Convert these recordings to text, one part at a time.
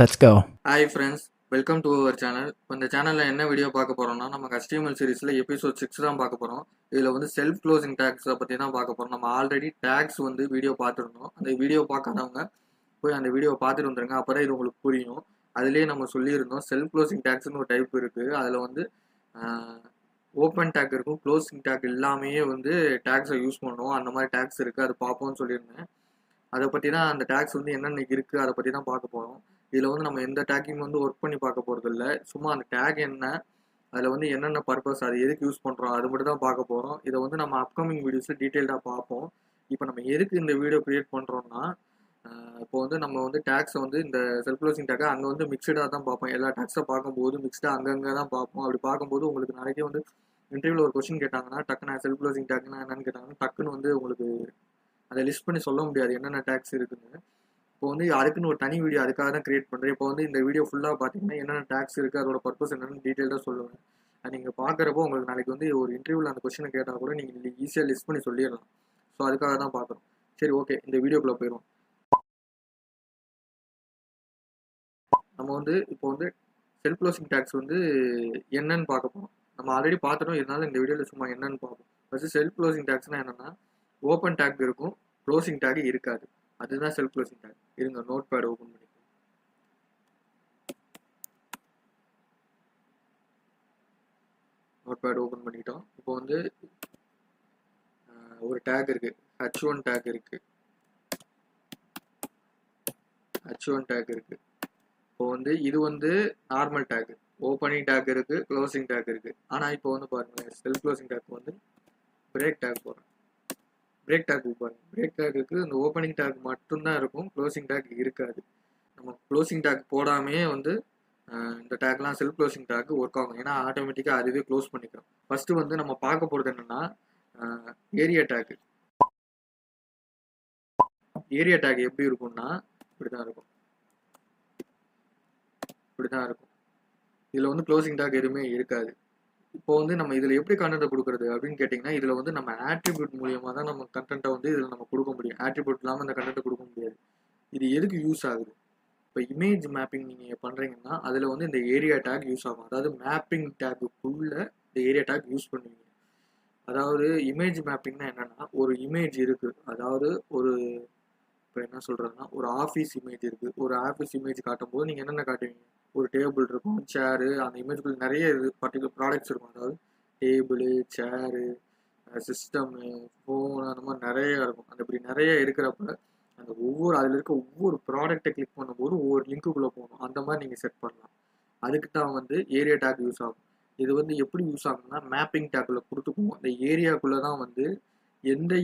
Let's go. Hi friends, welcome to our channel. இப்போ இந்த சேனலில் என்ன வீடியோ பார்க்க போகிறோம்னா நம்ம HTML சீரிஸில் எபிசோட் 6 தான் பார்க்க போகிறோம். இதில் வந்து செல்ஃப் க்ளோசிங் டேக்ஸை பற்றி தான் பார்க்க போகிறோம். நம்ம ஆல்ரெடி டேக்ஸ் வந்து வீடியோ பார்த்துருந்தோம். அந்த வீடியோ பார்க்காதவங்க போய் அந்த வீடியோ பார்த்துட்டு வந்துருங்க. அப்போ தான் இது உங்களுக்கு புரியும். அதுலேயே நம்ம சொல்லியிருந்தோம் செல்ஃப் க்ளோசிங் டேக்ஸ்னு ஒரு டைப் இருக்குது. அதில் வந்து ஓப்பன் டேக் இருக்கும், க்ளோசிங் டேக் இல்லாமையே வந்து டேக்ஸை யூஸ் பண்ணுவோம். அந்த மாதிரி டேக்ஸ் இருக்குது, அது பார்ப்போம்னு சொல்லியிருந்தேன். அதை பற்றி தான் அந்த டேக்ஸ் வந்து என்னென்ன இருக்குது அதை பற்றி தான் பார்க்க போகிறோம். இதில் வந்து நம்ம எந்த டேக்கிங் வந்து ஒர்க் பண்ணி பார்க்க போகிறது இல்லை. சும்மா அந்த டேக் என்ன, அதில் வந்து என்னென்ன பர்பஸ், அது எதுக்கு யூஸ் பண்ணுறோம் அது மட்டும் தான் பார்க்க போகிறோம். இதை வந்து நம்ம அப்கமிங் வீடியோஸில் டீட்டெயில்டாக பார்ப்போம். இப்போ நம்ம எதுக்கு இந்த வீடியோ க்ரியேட் பண்ணுறோம்னா, இப்போ வந்து நம்ம வந்து டேக்ஸை வந்து இந்த செல்ஃப் க்ளோசிங் டேக்கை அங்கே வந்து மிக்சடாக தான் பார்ப்போம். எல்லா டேக்ஸை பார்க்கும்போது மிக்ஸ்டாக அங்கங்கே தான் பார்ப்போம். அப்படி பார்க்கும்போது உங்களுக்கு நாளைக்கே வந்து இன்டர்வியூவில் ஒரு கொஸ்டின் கேட்டாங்கன்னா டக்குன்னு செல்ஃப் க்ளோசிங் டேக்னா என்னன்னு கேட்டாங்கன்னா டக்குன்னு வந்து உங்களுக்கு அதை லிஸ்ட் பண்ணி சொல்ல முடியாது என்னென்ன டேக்ஸ் இருக்குன்னு. இப்போ வந்து அதுக்குன்னு ஒரு தனி வீடியோ அதுக்காக தான் கிரியேட் பண்ணுறேன். இப்போ வந்து இந்த வீடியோ ஃபுல்லாக பார்த்தீங்கன்னா என்னென்ன டேக்ஸ் இருக்குது, அதோட பர்பஸ் என்னென்னு டீட்டெயிலாக சொல்லுவேன். அது நீங்கள் பார்க்குறப்போ உங்களுக்கு நாளைக்கு வந்து ஒரு இன்டர்வியூவில் அந்த கொஸ்டினை கேட்டால் கூட நீங்கள் ஈஸியாக லிஸ்ட் பண்ணி சொல்லிடலாம். ஸோ அதுக்காக தான் பார்க்குறோம். சரி, ஓகே, இந்த வீடியோக்குள்ளே போயிடும். நம்ம வந்து இப்போ வந்து செல்ஃப் க்ளோசிங் டேக்ஸ் வந்து என்னன்னு பார்க்க போகிறோம். நம்ம ஆல்ரெடி பார்த்துட்டோம், இருந்தாலும் இந்த வீடியோவில் சும்மா என்னன்னு பார்ப்போம். ஃபஸ்ட்டு செல்ஃப் க்ளோசிங் டேக்ஸ்னால் என்னென்னா, ஓப்பன் டேக் இருக்கும், க்ளோசிங் டேக் இருக்காது. அதுதான் செல்ஃப் க்ளோசிங் டேக். இருங்க, நோட் பேட் ஓப்பன் பண்ணி நோட் பேட் ஓப்பன் பண்ணிட்டோம். இப்போ வந்து ஒரு டேக் இருக்கு, H1 டேக் இருக்கு, H1 டேக் இருக்கு. இப்போ வந்து இது வந்து நார்மல் டேக், ஓப்பனிங் டேக் இருக்கு, க்ளோசிங் டேக் இருக்கு. ஆனால் இப்போ வந்து பாருங்க, செல்ஃப் க்ளோசிங் டேக் வந்து பிரேக் டேக் போகிறேன். பிரேக் டேக் பாருங்க, பிரேக் டேக்கு இந்த ஓப்பனிங் டேக் மட்டும்தான் இருக்கும், க்ளோசிங் டேக் இருக்காது. நம்ம க்ளோசிங் டேக் போடாமே வந்து இந்த டேக்லாம் செல்ஃப் க்ளோசிங் டேக் ஒர்க் ஆகும். ஏன்னா ஆட்டோமேட்டிக்காக அதுவே க்ளோஸ் பண்ணிக்கிறோம். ஃபஸ்ட்டு வந்து நம்ம பார்க்க போகிறது என்னென்னா ஏரியா டேக். ஏரியா டேக் எப்படி இருக்கும்னா இப்படி தான் இருக்கும், இப்படி தான் இருக்கும். இதில் வந்து க்ளோசிங் டேக் எதுவுமே இருக்காது. இப்போ வந்து நம்ம இதில் எப்படி கண்டென்ட்டை கொடுக்குறது அப்படின்னு கேட்டிங்கன்னா, இதில் வந்து நம்ம ஆட்ரிபியூட் மூலியமாக தான் நம்ம கண்டென்ட்டை வந்து இதில் நம்ம கொடுக்க முடியும். ஆட்ரிபியூட் இல்லாமல் இந்த கண்டென்ட்டை கொடுக்க முடியாது. இது எதுக்கு யூஸ் ஆகுது? இப்போ இமேஜ் மேப்பிங் நீங்கள் பண்ணுறீங்கன்னா அதில் வந்து இந்த ஏரியா டேக் யூஸ் ஆகும். அதாவது மேப்பிங் டேக்குக்குள்ளே இந்த ஏரியா டேக் யூஸ் பண்ணுவீங்க. அதாவது இமேஜ் மேப்பிங்னா என்னென்னா, ஒரு இமேஜ் இருக்குது, அதாவது ஒரு இப்போ என்ன சொல்கிறதுனா ஒரு ஆஃபீஸ் இமேஜ் இருக்குது. ஒரு ஆஃபீஸ் இமேஜ் காட்டும் போது நீங்கள் என்னென்ன காட்டுவீங்க? ஒரு டேபிள் இருக்கும், சேரு, அந்த இமேஜுக்குள்ள நிறைய இது பர்டிகுலர் ப்ராடக்ட்ஸ் இருக்கும். அதாவது டேபிளு, சேரு, சிஸ்டமு, ஃபோனு, அந்த மாதிரி நிறைய இருக்கும். அந்த இப்படி நிறைய இருக்கிறப்ப அந்த அதில் இருக்க ஒவ்வொரு ப்ராடக்டை கிளிக் பண்ணும்போது ஒவ்வொரு லிங்க்குள்ளே போகணும். அந்த மாதிரி நீங்கள் செட் பண்ணலாம். அதுக்கு தான் வந்து ஏரியா டேக் யூஸ் ஆகும். இது வந்து எப்படி யூஸ் ஆகும்னா, மேப்பிங் டேக்குள்ள கொடுத்துக்குவோம். இந்த ஏரியாக்குள்ளே தான் வந்து இந்த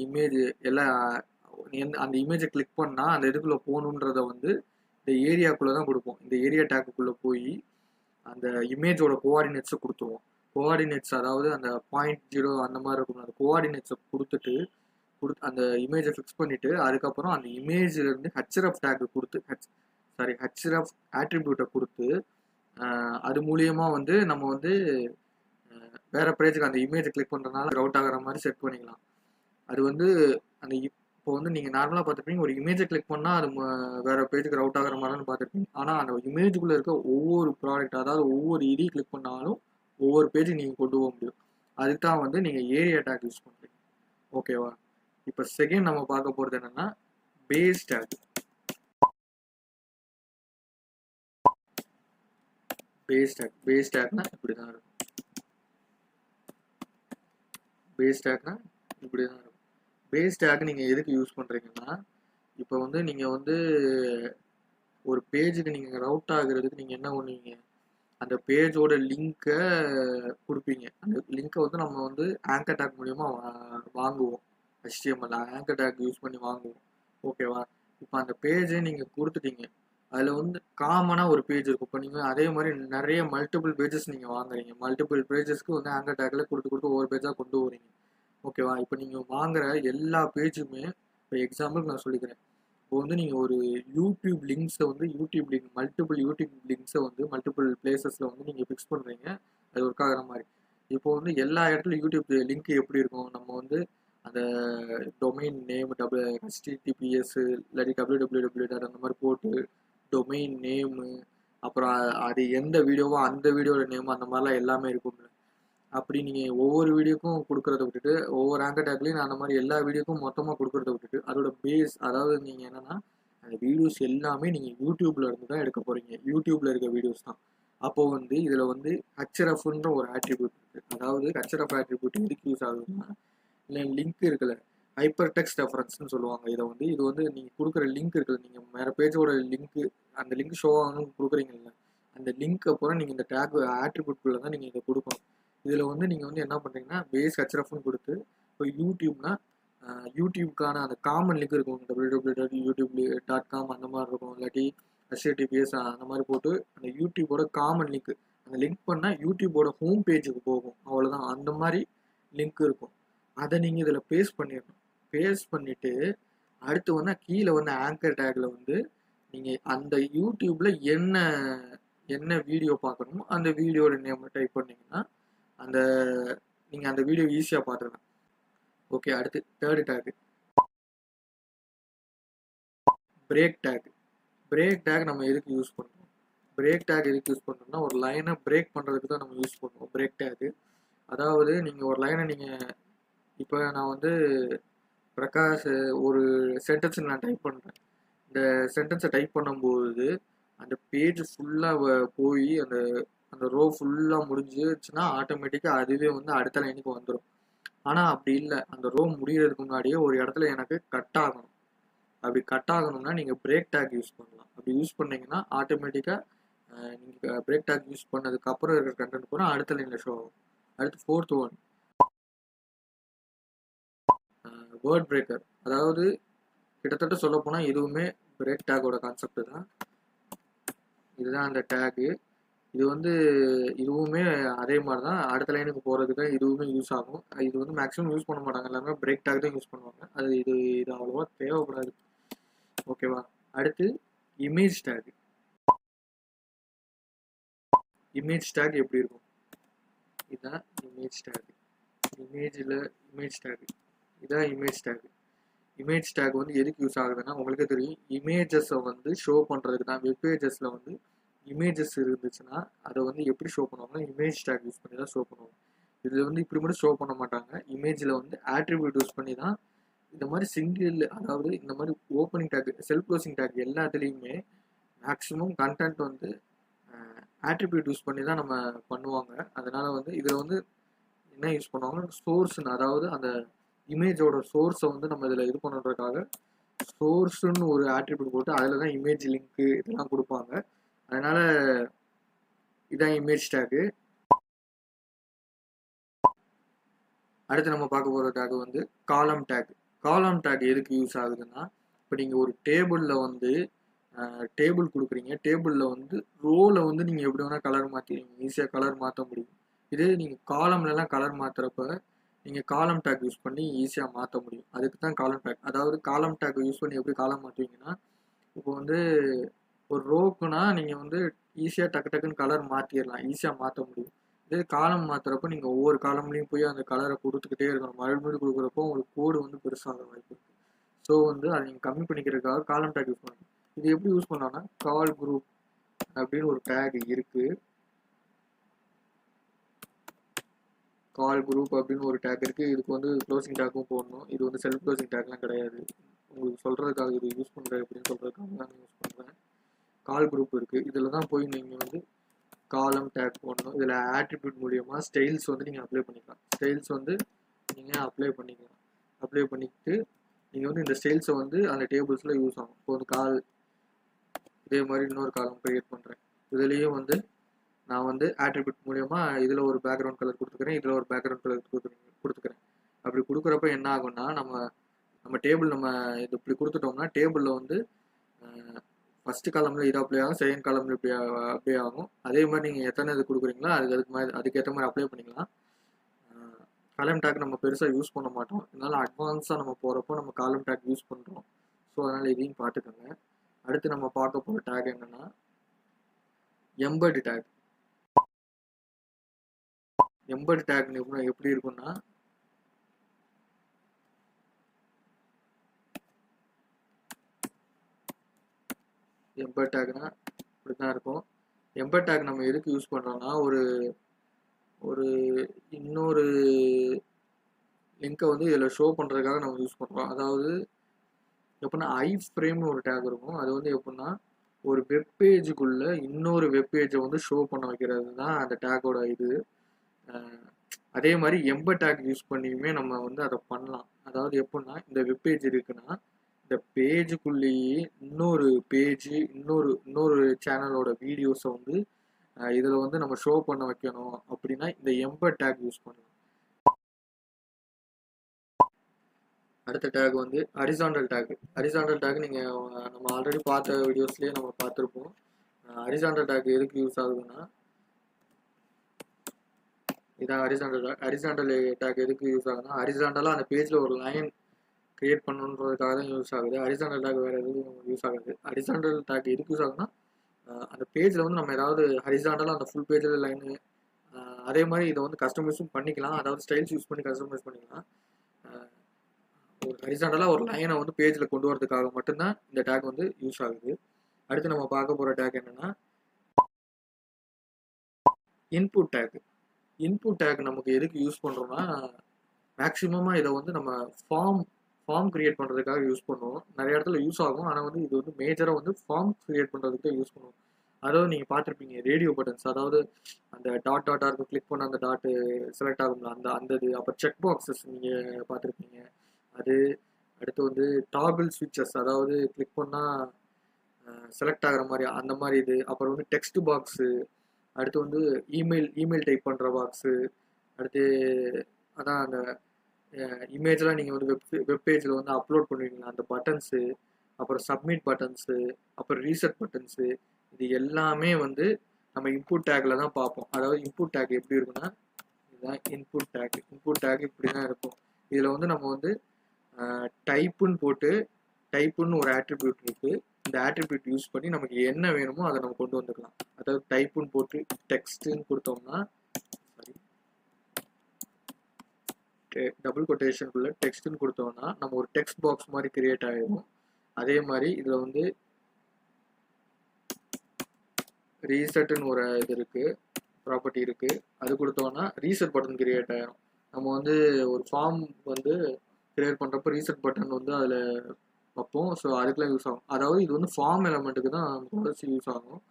இமேஜ் எல்லாம் அந்த இமேஜை கிளிக் பண்ணால் அந்த இதுக்குள்ளே போகணுன்றத வந்து இந்த ஏரியாக்குள்ளே தான் கொடுப்போம். இந்த ஏரியா டேக்குள்ளே போய் அந்த இமேஜோட கோஆர்டினேட்ஸை கொடுத்துருவோம். கோஆர்டினேட்ஸ் அதாவது அந்த 0.0 அந்த மாதிரி இருக்கும். அந்த கோஆர்டினேட்ஸை கொடுத்துட்டு அந்த இமேஜை ஃபிக்ஸ் பண்ணிவிட்டு அதுக்கப்புறம் அந்த இமேஜ்லேருந்து ஹெச்ரஃப் டேக்கு கொடுத்து ஹெச்ரஃப் ஆட்ரிபியூட்டை கொடுத்து அது மூலியமாக வந்து நம்ம வந்து வேறு பேஜுக்கு அந்த இமேஜை கிளிக் பண்ணுறதுனால ரவுட் ஆகிற மாதிரி செட் பண்ணிக்கலாம். அது வந்து அந்த இப்போ வந்து நீங்கள் நார்மலாக பார்த்துருப்பீங்க, ஒரு இமேஜை கிளிக் பண்ணால் அது வேறு பேஜுக்கு ரவுட் ஆகிற மாதிரின்னு பார்த்துருப்பீங்க. ஆனால் அந்த இமேஜுக்குள்ளே இருக்க ஒவ்வொரு ப்ராடக்ட், அதாவது ஒவ்வொரு இடி கிளிக் பண்ணாலும் ஒவ்வொரு பேஜுக்கு நீங்கள் கொண்டு போக முடியும். அதுக்கு தான் வந்து நீங்கள் ஏரியா டேக் யூஸ் பண்ணுறீங்க. ஓகேவா? இப்போ செகண்ட் நம்ம பார்க்க போகிறது என்னென்னா பேஸ் டேக். பேஸ் டேக்னா இப்படி தான் இருக்கும். பேஸ் டேக்னா இப்படி தான் இருக்கும். பேஸ் டேக் நீங்கள் எதுக்கு யூஸ் பண்ணுறீங்கன்னா, இப்போ வந்து நீங்கள் வந்து ஒரு பேஜுக்கு நீங்கள் ரவுட் ஆகுறதுக்கு நீங்கள் என்ன பண்ணுவீங்க, அந்த பேஜோட லிங்க்கை கொடுப்பீங்க. அந்த லிங்க்கை வந்து நம்ம வந்து ஆங்கர் டேக் மூலியமாக வாங்குவோம். HTML ஆங்கர் டேக் யூஸ் பண்ணி வாங்குவோம். ஓகேவா? இப்போ அந்த பேஜை நீங்கள் கொடுத்துட்டீங்க. அதில் வந்து காமனாக ஒரு பேஜ் இருக்கும். இப்போ நீங்கள் அதே மாதிரி நிறைய மல்டிபிள் பேஜஸ் நீங்கள் வாங்குறீங்க. மல்டிபிள் பேஜஸ்க்கு வந்து ஆங்கர் டேக்கில் கொடுத்து ஒவ்வொரு பேஜாக கொண்டு வரீங்க. ஓகேவா? இப்போ நீங்கள் வாங்குற எல்லா பேஜுமே, இப்போ எக்ஸாம்பிளுக்கு நான் சொல்லிக்கிறேன், இப்போ வந்து நீங்கள் ஒரு யூடியூப் லிங்க்ஸை வந்து மல்டிபிள் யூடியூப் லிங்க்ஸை வந்து மல்டிபிள் பிளேசஸில் வந்து நீங்கள் ஃபிக்ஸ் பண்ணுறீங்க. அது ஒர்க் ஆகிற மாதிரி. இப்போ வந்து எல்லா இடத்துலையும் யூடியூப் லிங்க் எப்படி இருக்கும், நம்ம வந்து அந்த டொமைன் நேம் HTTPS இல்லாட்டி www அந்த மாதிரி போட்டு டொமைன் நேமு, அப்புறம் அது எந்த வீடியோவோ அந்த வீடியோட நேம், அந்த மாதிரிலாம் எல்லாமே இருக்கும்ல. அப்படி நீங்கள் ஒவ்வொரு வீடியோக்கும் கொடுக்குறத விட்டுட்டு, ஒவ்வொரு ஆங்கர் டேக்லையும் நான் அந்த மாதிரி எல்லா வீடியோக்கும் மொத்தமாக கொடுக்குறத விட்டுட்டு, அதோட பேஸ், அதாவது நீங்கள் என்னென்னா அந்த வீடியோஸ் எல்லாமே நீங்கள் யூடியூப்ல இருந்து தான் எடுக்க போகிறீங்க. யூடியூப்ல இருக்க வீடியோஸ் தான். அப்போ வந்து இதில் வந்து ஹெச்ஆர்எஃப்ன்ற ஒரு ஆட்ரிபியூட் இருக்குது. அதாவது ஹெச்ஆர்எஃப் ஆட்ரிபியூட் எதுக்கு யூஸ் ஆகுதுன்னா, இல்லை லிங்க் இருக்குல்ல, ஹைப்பர் டெக்ஸ்ட் ரெஃபரன்ஸ்னு சொல்லுவாங்க. இதை வந்து இது வந்து நீங்கள் கொடுக்குற லிங்க் இருக்குது, நீங்கள் வேறு பேஜோட லிங்க்கு, அந்த லிங்க் ஷோ ஆகணும்னு கொடுக்குறீங்கல்ல, அந்த லிங்க் அப்புறம் நீங்கள் இந்த டேக் ஆட்ரிபியூட்குள்ளே தான் நீங்கள் இதை கொடுக்கணும். இதில் வந்து நீங்கள் வந்து என்ன பண்ணுறீங்கன்னா, பேஸ் ஹெச்ஆர்எஃப்னு கொடுத்து, இப்போ யூடியூப்னா யூடியூப்க்கான அந்த காமன் லிங்க் இருக்கும், www.youtube.com அந்த மாதிரி இருக்கும், இல்லாட்டி HTTPS அந்த மாதிரி போட்டு அந்த யூடியூபோட காமன் லிங்க், அந்த லிங்க் பண்ணால் யூடியூபோட ஹோம் பேஜுக்கு போகும், அவ்வளோதான். அந்த மாதிரி லிங்க் இருக்கும். அதை நீங்கள் இதில் பேஸ்ட் பண்ணிடணும். பேஸ்ட் பண்ணிவிட்டு அடுத்து வந்து கீழே வந்து ஆங்கர் டேக்கில் வந்து நீங்கள் அந்த யூடியூப்பில் என்ன வீடியோ பார்க்கணுமோ அந்த வீடியோட நேம் டைப் பண்ணிங்கன்னா அந்த நீங்கள் அந்த வீடியோ ஈஸியாக பார்த்துக்கலாம். ஓகே, அடுத்து third take, break take. Break take நம்ம எதுக்கு யூஸ் பண்ணுறோம்? பிரேக் டேக் எதுக்கு யூஸ் பண்ணுறோம்னா, ஒரு லைனை பிரேக் பண்ணுறதுக்கு தான் நம்ம யூஸ் பண்ணுவோம் பிரேக் டேக்கு. அதாவது நீங்கள் ஒரு லைனை நீங்கள் இப்போ நான் வந்து பிரகாஷ் ஒரு சென்டென்ஸ் நான் டைப் பண்ணுறேன். இந்த சென்டென்ஸை டைப் பண்ணும்போது அந்த பேஜ் ஃபுல்லாக போய் அந்த அந்த ரோ ஃபுல்லாக முடிஞ்சிச்சுன்னா ஆட்டோமேட்டிக்காக அதுவே வந்து அடுத்த லைனுக்கு வந்துடும். ஆனால் அப்படி இல்லை, அந்த ரோ முடிகிறதுக்கு முன்னாடியே ஒரு இடத்துல எனக்கு கட் ஆகணும். அப்படி கட் ஆகணும்னா நீங்கள் பிரேக் டேக் யூஸ் பண்ணலாம். அப்படி யூஸ் பண்ணீங்கன்னா ஆட்டோமேட்டிக்காக நீங்கள் பிரேக் டேக் யூஸ் பண்ணதுக்கப்புறம் இருக்கிற கண்டென்ட் பூரா அடுத்த லைனில் ஷோ ஆகும். அடுத்து ஃபோர்த் ஒன், வேர்ட் பிரேக்கர். அதாவது கிட்டத்தட்ட சொல்ல போனால் இதுவுமே பிரேக் டேக்கோட கான்செப்ட் தான். இதுதான் அந்த டேக்கு. இது வந்து இதுவுமே அதே மாதிரி தான், அடுத்த லைனுக்கு போகிறதுக்கு தான் இதுவுமே யூஸ் ஆகும். இது வந்து மேக்ஸிமம் யூஸ் பண்ண மாட்டாங்க, எல்லாமே பிரேக் டேக் தான் யூஸ் பண்ணுவாங்க. அது இது அவ்வளோவா தேவைப்படாது. ஓகேவா? அடுத்து இமேஜ் டேக். இமேஜ் டேக் எப்படி இருக்கும்? இதுதான் இமேஜ் டேக். இமேஜ் டேக் இதான் இமேஜ் டேக். இமேஜ் டேக் வந்து எதுக்கு யூஸ் ஆகுதுன்னா, உங்களுக்கே தெரியும், இமேஜஸை வந்து ஷோ பண்ணுறதுக்கு தான். வெப் பேஜஸில் வந்து இமேஜஸ் இருந்துச்சுன்னா அதை வந்து எப்படி ஷோ பண்ணுவாங்கன்னா இமேஜ் டேக் யூஸ் பண்ணி தான் ஷோ பண்ணுவாங்க. இதில் வந்து இப்படி மட்டும் ஷோ பண்ண மாட்டாங்க. இமேஜில் வந்து ஆட்ரிபியூட் யூஸ் பண்ணி தான் இந்த மாதிரி சிங்கிள், அதாவது இந்த மாதிரி opening take, self closing take எல்லாத்துலேயுமே மேக்ஸிமம் கண்டென்ட் வந்து ஆட்ரிபியூட் யூஸ் பண்ணி தான் நம்ம பண்ணுவாங்க. அதனால வந்து இதில் வந்து என்ன யூஸ் பண்ணுவாங்கன்னா சோர்ஸ்ன்னு, அதாவது அந்த இமேஜோட சோர்ஸை வந்து நம்ம இதில் இது பண்ணுறதுக்காக சோர்ஸ்ன்னு ஒரு ஆட்ரிபியூட் போட்டு அதில் தான் இமேஜ் லிங்க்கு இதெல்லாம் கொடுப்பாங்க. அதனால இதான் இமேஜ் டேக்கு. அடுத்து நம்ம பார்க்க போகிற டேக் வந்து காலம் டேக். காலம் டேக் எதுக்கு யூஸ் ஆகுதுன்னா, இப்போ நீங்கள் ஒரு டேபிளில் வந்து டேபிள் கொடுக்குறீங்க, டேபிளில் வந்து ரோவில் வந்து நீங்கள் எப்படி வேணால் கலர் மாற்றிடுவீங்க, ஈஸியாக கலர் மாற்ற முடியும். இதே நீங்கள் காலம்லலாம் கலர் மாற்றுறப்ப நீங்கள் காலம் டேக் யூஸ் பண்ணி ஈஸியாக மாற்ற முடியும். அதுக்கு தான் காலம் டேக். அதாவது காலம் டேக் யூஸ் பண்ணி எப்படி காலம் மாற்றுவீங்கன்னா, இப்போ வந்து ஒரு ரோக்குனா நீங்கள் வந்து ஈஸியாக டக்குன்னு கலர் மாற்றிடலாம், ஈஸியாக மாற்ற முடியும். இதே காலம் மாற்றுறப்போ நீங்கள் ஒவ்வொரு காலம்லேயும் போய் அந்த கலரை கொடுத்துக்கிட்டே இருக்கணும். மறுபடியும் கொடுக்குறப்போ உங்களுக்கு கோடு வந்து பெருசாக வாய்ப்பு இருக்குது. ஸோ வந்து அதை நீங்கள் கம்மி பண்ணிக்கிறதுக்காக காலம் டேக் யூஸ் பண்ணணும். இது எப்படி யூஸ் பண்ணலாம்னா, கால் குரூப் அப்படின்னு ஒரு டேக் இருக்குது. கால் குரூப் அப்படின்னு ஒரு டேக் இருக்குது. இதுக்கு வந்து க்ளோசிங் டேக்கும் போடணும். இது வந்து செல்ஃப் க்ளோசிங் டேக்லாம் கிடையாது. உங்களுக்கு சொல்கிறதுக்காக இது யூஸ் பண்ணுறேன் அப்படின்னு சொல்கிறதுக்காக தான் யூஸ் பண்ணுறேன். கால் குரூப் இருக்குது. இதில் தான் போய் நீங்கள் வந்து காலம் டேக் போடணும். இதில் ஆட்ரிபியூட் மூலியமாக ஸ்டைல்ஸ் வந்து நீங்கள் அப்ளை பண்ணிக்கலாம். ஸ்டைல்ஸ் வந்து நீங்கள் அப்ளை பண்ணிக்கலாம். அப்ளை பண்ணிட்டு நீங்கள் வந்து இந்த ஸ்டைல்ஸை வந்து அந்த டேபிள்ஸில் யூஸ் ஆகும். இப்போ வந்து கால், இதே மாதிரி இன்னொரு காலம் க்ரியேட் பண்ணுறேன். இதுலேயும் வந்து நான் வந்து ஆட்ரிபியூட் மூலியமாக இதில் ஒரு பேக்ரவுண்ட் கலர் கொடுத்துக்கிறேன், இதில் ஒரு பேக்ரவுண்ட் கலர் கொடுத்துக்கிறேன். அப்படி கொடுக்குறப்ப என்ன ஆகும்னா, நம்ம டேபிள் நம்ம இது இப்படி கொடுத்துட்டோம்னா டேபிளில் வந்து ஃபஸ்ட்டு காலமில் இது அப்ளை ஆகும், செகண்ட் காலமில் இப்படி அப்ளை ஆகும். அதே மாதிரி நீங்கள் எத்தனை இது கொடுக்குறீங்களோ அதுக்கேற்ற மாதிரி அப்ளை பண்ணிக்கலாம். காலம் டேக் நம்ம பெருசாக யூஸ் பண்ண மாட்டோம், அதனால அட்வான்ஸாக நம்ம போகிறப்போ நம்ம காலம் டேக் யூஸ் பண்ணுறோம். ஸோ அதனால் இதையும் பார்த்துக்கோங்க. அடுத்து நம்ம பார்க்க போகிற டேக் என்னென்னா எம்பர்டு டேக். எம்பர்டு டேக் எப்படி இருக்குன்னா, எம்பர் டேக்னா இப்படி தான் இருக்கும். எம்பர் டேக் நம்ம எதுக்கு யூஸ் பண்ணுறோம்னா ஒரு இன்னொரு லிங்கை வந்து இதில் ஷோ பண்ணுறதுக்காக நம்ம யூஸ் பண்ணுறோம். அதாவது எப்படின்னா ஐ ஃப்ரேம்னு ஒரு டேக் இருக்கும். அது வந்து எப்படின்னா ஒரு வெப்பேஜுக்குள்ளே இன்னொரு வெப்பேஜை வந்து ஷோ பண்ண வைக்கிறது தான் அந்த டேக்கோட இது. அதே மாதிரி எம்பர் டேக் யூஸ் பண்ணியுமே நம்ம வந்து அதை பண்ணலாம். அதாவது எப்படின்னா இந்த வெப்பேஜ் இருக்குன்னா இந்த பேஜுக்குள்ளேயே இன்னொரு பேஜ் இன்னொரு சேனலோட வீடியோஸை வந்து இதில் வந்து நம்ம ஷோ பண்ண வைக்கணும் அப்படின்னா இந்த எம்பர் டேக் யூஸ் பண்ணலாம். அடுத்த டேக் வந்து ஹரிசாண்டல் டேக். ஹரிசாண்டல் டேக் நீங்கள் நம்ம ஆல்ரெடி பார்த்த வீடியோஸ்லேயே நம்ம பார்த்துருப்போம். ஹரிசாண்டல் டேக் எதுக்கு யூஸ் ஆகுதுன்னா இதான் ஹரிசாண்டல் டேக் எதுக்கு யூஸ் ஆகுதுன்னா ஹரிசாண்டலாக அந்த பேஜில் ஒரு லைன் கிரியேட் பண்ணணுன்றதுக்காக தான் யூஸ் ஆகுது. ஹரிசாண்டல் டேக் வேறு எதுவும் யூஸ் ஆகுது. ஹரிசாண்டல் டேக் எதுக்கு யூஸ் ஆகுதுன்னா அந்த பேஜில் வந்து நம்ம ஏதாவது ஹரிசாண்டலாக அந்த ஃபுல் பேஜில் லைனு அதே மாதிரி இதை வந்து கஸ்டமைஸும் பண்ணிக்கலாம். அதாவது ஸ்டைல்ஸ் யூஸ் பண்ணி கஸ்டமைஸ் பண்ணிக்கலாம். ஒரு ஹரிசாண்டலாக ஒரு லைனை வந்து பேஜில் கொண்டு வரதுக்காக மட்டும்தான் இந்த டேக் வந்து யூஸ் ஆகுது. அடுத்து நம்ம பார்க்க போகிற டேக் என்னென்னா இன்புட் டேக். இன்புட் டேக் நமக்கு எதுக்கு யூஸ் பண்ணுறோம்னா மேக்ஸிமமாக இதை வந்து நம்ம ஃபார்ம் கிரியேட் பண்ணுறதுக்காக யூஸ் பண்ணுவோம். நிறைய இடத்துல யூஸ் ஆகும். ஆனால் வந்து இது வந்து மேஜராக வந்து ஃபார்ம் கிரியேட் பண்ணுறதுக்கு தான் யூஸ் பண்ணுவோம். அதாவது நீங்கள் பார்த்துருப்பீங்க ரேடியோ பட்டன்ஸ், அதாவது அந்த டாட்டாக இருக்கும், கிளிக் பண்ண அந்த டாட்டு செலக்ட் ஆகும்ல அந்த இது. அப்புறம் செக் பாக்ஸஸ் நீங்கள் பார்த்துருப்பீங்க. அது அடுத்து வந்து டாபிள் ஸ்விட்சஸ், அதாவது கிளிக் பண்ணால் செலக்ட் ஆகிற மாதிரி அந்த மாதிரி இது. அப்புறம் வந்து டெக்ஸ்ட் பாக்ஸு, அடுத்து வந்து இமெயில் டைப் பண்ணுற பாக்ஸு, அடுத்து அதான் அந்த இமேஜெலாம் நீங்கள் வந்து வெப்பேஜில் வந்து அப்லோட் பண்ணுவீங்களா அந்த பட்டன்ஸு, அப்புறம் சப்மிட் பட்டன்ஸு, அப்புறம் ரீசெட் பட்டன்ஸு, இது எல்லாமே வந்து நம்ம இன்புட் டேக்கில் தான் பார்ப்போம். அதாவது இன்புட் டேக் எப்படி இருக்குன்னா இதுதான் இன்புட் டேக். இன்புட் டேக் இப்படி தான் இருக்கும். இதில் வந்து நம்ம வந்து டைப்புன்னு போட்டு டைப்புன்னு ஒரு ஆட்ரிபியூட் இருக்குது. இந்த ஆட்ரிபியூட் யூஸ் பண்ணி நமக்கு என்ன வேணுமோ அதை நம்ம கொண்டு வந்துக்கலாம். அதாவது டைப்புன்னு போட்டு டெக்ஸ்ட்டுன்னு கொடுத்தோம்னா டபுள் கொட்டேஷனுக்குள்ள டெக்ஸ்ட்னு கொடுத்தோம்னா நம்ம ஒரு டெக்ஸ்ட் பாக்ஸ் மாதிரி கிரியேட் ஆகிடும். அதே மாதிரி இதில் வந்து ரீசெட்னு ஒரு இது இருக்குது, ப்ராப்பர்ட்டி இருக்குது. அது கொடுத்தோம்னா ரீசெட் பட்டன் கிரியேட் ஆகிடும். நம்ம வந்து ஒரு ஃபார்ம் வந்து கிரியேட் பண்ணுறப்போ ரீசெட் பட்டன் வந்து அதில் வைப்போம். ஸோ அதுக்கெலாம் யூஸ் ஆகும். அதாவது இது வந்து ஃபார்ம் எலமெண்ட்டுக்கு தான் முக்கால்வாசி யூஸ் ஆகும்.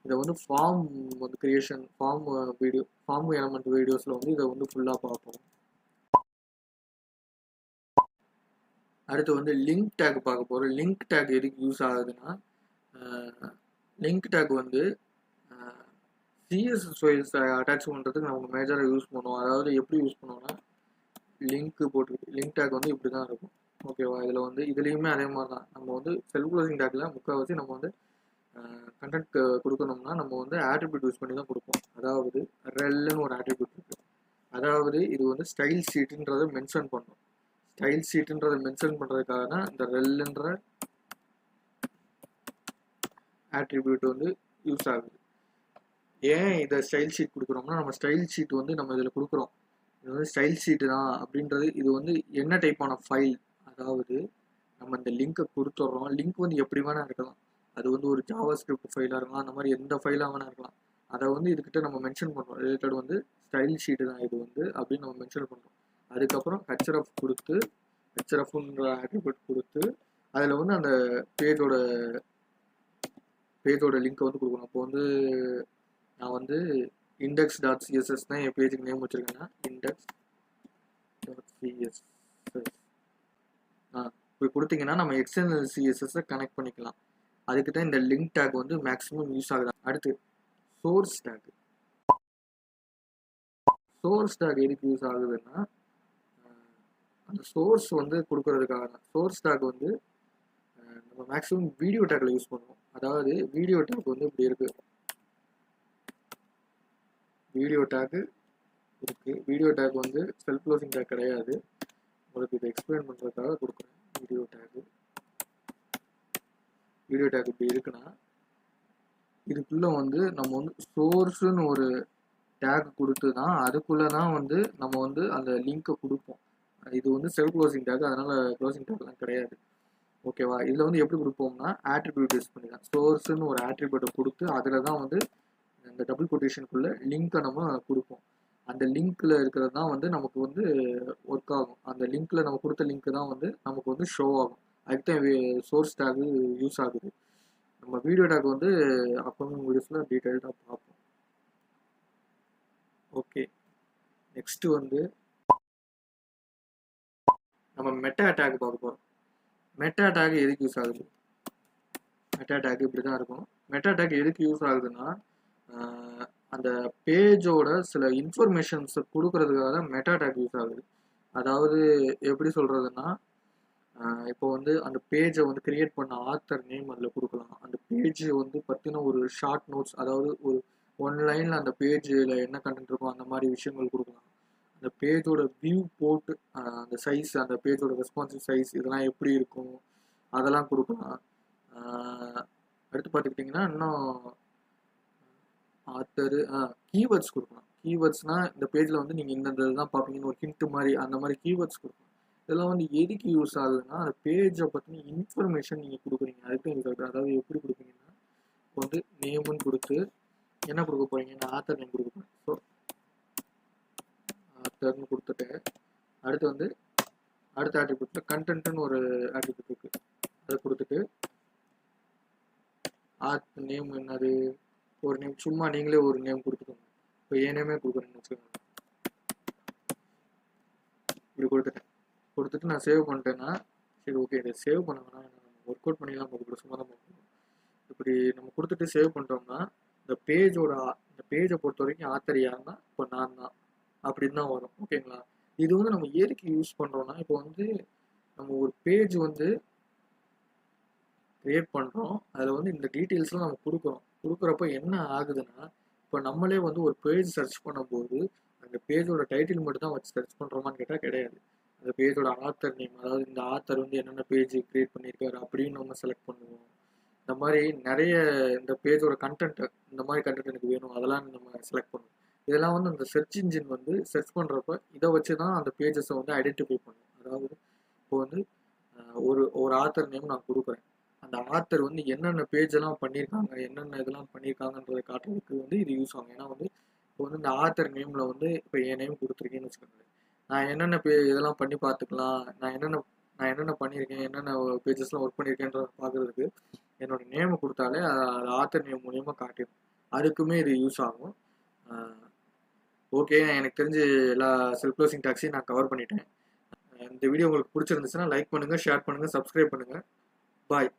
இதை வந்து ஃபார்ம் வந்து கிரியேஷன் ஃபார்ம் எலமெண்ட் வீடியோஸில் வந்து இதை வந்து ஃபுல்லாக பார்ப்போம். அடுத்து வந்து லிங்க் டேக் பார்க்க போகிறோம். லிங்க் டேக் எதுக்கு யூஸ் ஆகுதுன்னா லிங்க் டேக் வந்து சிஎஸ்எஸ் ஃபைல்ஸ் அட்டாச் பண்ணுறதுக்கு நம்ம மேஜராக யூஸ் பண்ணுவோம். அதாவது எப்படி யூஸ் பண்ணுவோம்னா லிங்க் போட்டு லிங்க் டேக் வந்து இப்படி தான் இருக்கும். ஓகேவா? இதில் வந்து இதுலேயுமே அதே மாதிரி தான். நம்ம வந்து செல்ஃப் க்ளோசிங் டேக்கில் முக்கால்வாசி நம்ம வந்து கண்டென்ட் கொடுக்கணும்னா நம்ம வந்து ஆட்ரிபியூட் யூஸ் பண்ணி தான் கொடுப்போம். அதாவது ரெல்னு ஒரு ஆட்ரிபியூட் இருக்குது. அதாவது இது வந்து ஸ்டைல் ஷீட்டுன்றதை மென்ஷன் பண்ணும். ஸ்டைல் ஷீட்டுன்றதை மென்ஷன் பண்ணுறதுக்காக தான் இந்த ரெல்ன்ற ஆட்ரிபியூட் வந்து யூஸ் ஆகுது. ஏன் இதை ஸ்டைல் ஷீட் கொடுக்குறோம்னா நம்ம ஸ்டைல் ஷீட் வந்து நம்ம இதில் கொடுக்குறோம். இது வந்து ஸ்டைல் ஷீட்டு தான் அப்படின்றது. இது வந்து என்ன டைப்பான ஃபைல், அதாவது நம்ம இந்த லிங்கை கொடுத்துட்றோம். லிங்க் வந்து எப்படி வேணால் இருக்கலாம். அது வந்து ஒரு ஜாவா ஸ்கிரிப்ட் ஃபைலாக இருக்கலாம், அந்த மாதிரி எந்த ஃபைலாக வேணால் இருக்கலாம். அதை வந்து இதுக்கிட்ட நம்ம மென்ஷன் பண்ணுறோம். ரிலேட்டட் வந்து ஸ்டைல் ஷீட்டு தான் இது வந்து அப்படின்னு நம்ம மென்ஷன் பண்ணுறோம். அதுக்கப்புறம் ஹெச்ஆர்எஃப் கொடுத்து ஹெச்ஆர்எஃப்ன்ற ஆட்ரிபியூட் கொடுத்து அதில் வந்து அந்த பேஜோட லிங்க்கை வந்து கொடுக்கணும். இப்போ வந்து நான் வந்து index.css தான் என் பேஜுக்கு நேம் வச்சுருக்கேன்னா index.css இப்படி கொடுத்தீங்கன்னா நம்ம எக்ஸ்டர்னல் சிஎஸ்எஸ்ஸை கனெக்ட் பண்ணிக்கலாம். அதுக்கு தான் இந்த லிங்க் டேக் வந்து மேக்ஸிமம் யூஸ் ஆகுது. அடுத்து சோர்ஸ் டேக். சோர்ஸ் டேக் எதுக்கு யூஸ் ஆகுதுன்னா அந்த சோர்ஸ் வந்து கொடுக்கறதுக்காக தான். சோர்ஸ் டேக் வந்து நம்ம மேக்ஸிமம் வீடியோ டேக்கில் யூஸ் பண்ணுவோம். அதாவது வீடியோ டேக் வந்து இப்படி இருக்குது. வீடியோ டேக் இருக்குது. வீடியோ டேக் வந்து செல்ஃப் க்ளோசிங் டேக் கிடையாது. உங்களுக்கு இதை எக்ஸ்பிளைன் பண்ணுறதுக்காக கொடுக்குறேன். வீடியோ டேக் இப்படி இருக்குன்னா இதுக்குள்ளே வந்து நம்ம வந்து சோர்ஸுன்னு ஒரு டேக் கொடுத்து தான் அதுக்குள்ளே தான் வந்து நம்ம வந்து அந்த லிங்க்கை கொடுப்போம். இது வந்து செல்ஃப் க்ளோசிங் டேக், அதனால் க்ளோசிங் டேக்லாம் கிடையாது. ஓகேவா? இதில் வந்து எப்படி கொடுப்போம்னா ஆட்ரிபியூட் யூஸ் பண்ணி தான் சோர்ஸ்ன்னு ஒரு ஆட்ரிபியூட்டை கொடுத்து அதில் தான் வந்து இந்த டபுள் கொட்டேஷனுக்குள்ள லிங்க்கை நம்ம கொடுப்போம். அந்த லிங்க்ல இருக்கிறது தான் வந்து நமக்கு வந்து ஒர்க் ஆகும். அந்த லிங்க்ல நம்ம கொடுத்த லிங்க் தான் வந்து நமக்கு வந்து ஷோ ஆகும். அதுதான் சோர்ஸ் டேக் யூஸ் ஆகுது. நம்ம வீடியோ டேக் வந்து அப்கமிங் வீடியோஸில் டீட்டெயில்டாக பார்ப்போம். ஓகே, நெக்ஸ்ட் வந்து நம்ம மெட்டா டேக் பார்க்க போகிறோம். மெட்டா டேக் எதுக்கு யூஸ் ஆகுது? மெட்டா டேக் இப்படி தான் இருக்கும். மெட்டா டேக் எதுக்கு யூஸ் ஆகுதுன்னா அந்த பேஜோட சில இன்ஃபர்மேஷன்ஸ் கொடுக்கறதுக்காக தான் மெட்டா டேக் யூஸ் ஆகுது. அதாவது எப்படி சொல்றதுன்னா இப்போ வந்து அந்த பேஜை வந்து கிரியேட் பண்ண ஆத்தர் நேம் அதில் கொடுக்கலாம். அந்த பேஜ் வந்து பற்றின ஒரு ஷார்ட் நோட்ஸ், அதாவது ஒரு 1 லைனில் அந்த பேஜில் என்ன கண்டென்ட் இருக்கும் அந்த மாதிரி விஷயங்கள் கொடுக்கலாம். அந்த பேஜோட வியூ போட்டு அந்த சைஸ், அந்த பேஜோட ரெஸ்பான்சிவ் சைஸ் இதெல்லாம் எப்படி இருக்கும் அதெல்லாம் கொடுக்கலாம். அடுத்து பார்த்துக்கிட்டிங்கன்னா இன்னும் ஆத்தரு கீவேர்ட்ஸ் கொடுக்கலாம். கீவேர்ட்ஸ்னால் இந்த பேஜில் வந்து நீங்கள் இந்த இதுதான் பார்ப்பீங்கன்னு ஒரு ஹிண்ட் மாதிரி அந்த மாதிரி கீவேர்ட்ஸ் கொடுக்கலாம். இதெல்லாம் வந்து எதுக்கு யூஸ் ஆகுதுன்னா அந்த பேஜை பற்றின இன்ஃபர்மேஷன் நீங்கள் கொடுக்குறீங்க அதுக்கு யூஸ் ஆகுது. அதாவது எப்படி கொடுப்பீங்கன்னா இப்போ வந்து நேமுன்னு கொடுத்து என்ன கொடுக்க போகிறீங்கன்னா ஆத்தர் நேம் கொடுக்க போகிறேன். ஸோ ஆத்தர்னு கொடுத்துட்டு அடுத்து வந்து அடுத்த ஆட்ரிபியூட்டில் கண்டென்ட்னு ஒரு ஆட்ரிபியூட் இருக்குது. அதை கொடுத்துட்டு ஆத்தர் நேம் என்னது ஒரு நேம் சும்மா நீங்களே ஒரு நேம் கொடுத்துக்கோங்க. இப்போ என் நேமே கொடுக்குறேன்னு வச்சுக்கோங்க. இப்படி கொடுத்துட்டு நான் சேவ் பண்ணிட்டேன்னா சரி ஓகே இதை சேவ் பண்ண வேணாம், நம்ம ஒர்க் அவுட் பண்ணிலாம் பார்க்கக்கூடாது, சும்மா தான் பார்க்கணும். இப்படி நம்ம கொடுத்துட்டு சேவ் பண்ணிட்டோம்னா இந்த பேஜை பொறுத்த வரைக்கும் ஆத்தர் யாருன்னா இப்போ நான் தான் அப்படின்னு தான் வரும். ஓகேங்களா? இது வந்து நம்ம எதுக்கு யூஸ் பண்ணுறோம்னா இப்போ வந்து நம்ம ஒரு பேஜ் வந்து கிரியேட் பண்ணுறோம், அதில் வந்து இந்த டீட்டெயில்ஸ்லாம் நம்ம கொடுக்குறப்ப என்ன ஆகுதுன்னா இப்போ நம்மளே வந்து ஒரு பேஜ் சர்ச் பண்ணும்போது அந்த பேஜோட டைட்டில் மட்டும் தான் வச்சு சர்ச் பண்ணுறோமான்னு கேட்டால் கிடையாது. அந்த பேஜோட ஆத்தர் நேம், அதாவது இந்த ஆத்தர் வந்து என்னென்ன பேஜ் கிரியேட் பண்ணியிருக்காரு அப்படின்னு நம்ம செலக்ட் பண்ணுவோம். இந்த மாதிரி நிறைய இந்த பேஜோட கண்டென்ட், இந்த மாதிரி கண்டென்ட் எனக்கு வேணும் அதெல்லாம் நம்ம செலக்ட் பண்ணுவோம். இதெல்லாம் வந்து அந்த சர்ச் இன்ஜின் வந்து சர்ச் பண்ணுறப்ப இதை வச்சு தான் அந்த பேஜஸை வந்து ஐடென்டிஃபை பண்ணுவோம். அதாவது இப்போ வந்து ஒரு ஆத்தர் நேம் நான் கொடுக்குறேன், அந்த ஆத்தர் வந்து என்னென்ன பேஜ் எல்லாம் பண்ணியிருக்காங்க என்னென்ன இதெல்லாம் பண்ணியிருக்காங்கன்றதை காட்டுறதுக்கு வந்து இது யூஸ் ஆகும். ஏன்னா வந்து இப்போ வந்து இந்த ஆத்தர் நேமில் வந்து இப்போ என் நேம் கொடுத்துருக்கேன்னு வச்சுக்கோங்க, நான் என்னென்ன இதெல்லாம் பண்ணி பார்த்துக்கலாம், நான் என்னென்ன பண்ணியிருக்கேன் என்னென்ன பேஜஸ்லாம் ஒர்க் பண்ணியிருக்கேன்றத பார்க்குறதுக்கு என்னோட நேமை கொடுத்தாலே அது ஆத்தர் நேம் மூலியமாக காட்டிடும். அதுக்குமே இது யூஸ் ஆகும். ஓகே, எனக்கு தெரிஞ்சு எல்லா செல்ஃப் க்ளோசிங் டாக்ஸையும் நான் கவர் பண்ணிட்டேன். இந்த வீடியோ உங்களுக்கு பிடிச்சிருந்துச்சுன்னா லைக் பண்ணுங்கள், ஷேர் பண்ணுங்கள், சப்ஸ்கிரைப் பண்ணுங்கள். பாய்.